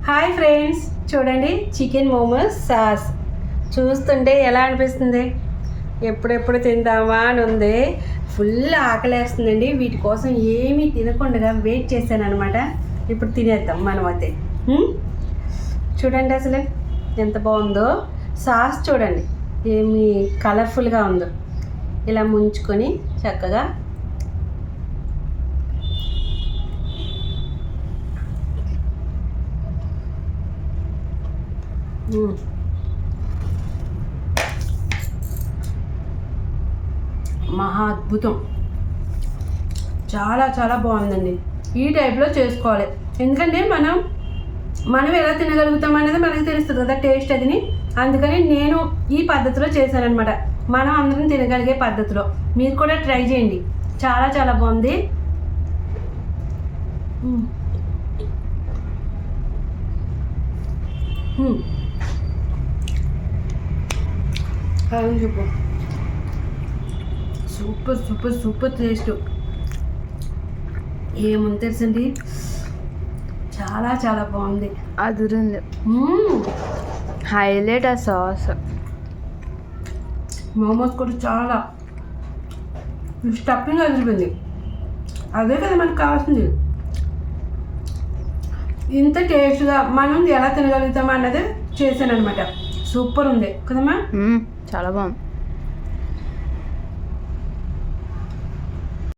Hi friends, చూడండి chicken momos sauce చూస్తుంటే ఎలా అనిపిస్తుంది? ఎప్పుడెప్పుడు తిందామా అని ఉంది. ఫుల్ ఆకలేస్తుందండి. వీటి కోసం ఏమీ తినకుండా వెయిట్ చేశాను అనమాట. ఇప్పుడు తినేద్దాం మనం అయితే. చూడండి అసలు ఎంత బాగుందో. సాస్ చూడండి ఏమి కలర్ఫుల్గా ఉందో. ఇలా ముంచుకొని చక్కగా మహా అద్భుతం. చాలా చాలా బాగుందండి. ఈ టైప్లో చేసుకోవాలి. ఎందుకంటే మనం ఎలా తినగలుగుతాం అనేది మనకు తెలుస్తుంది కదా, టేస్ట్ అదిని. అందుకని నేను ఈ పద్ధతిలో చేశానమాట. మనం అందరం తినగలిగే పద్ధతిలో మీరు కూడా ట్రై చేయండి. చాలా చాలా బాగుంది. చెప్పు, సూపర్ సూపర్ సూపర్ టేస్ట్. ఏముంది తెలుసండి, చాలా చాలా బాగుంది. అదురుంది. హైలైట్ ఆ సాస్. మోమోస్ కూడా చాలా స్టఫింగ్ అదిరిపోయింది. అదే కదా మనకు కావాల్సింది. ఇంత టేస్ట్గా మనం ఎలా తినగలుగుతామా అన్నది చేశాను అనమాట. సూపర్ ఉంది కదమ్మా. చాలా బాగుంది.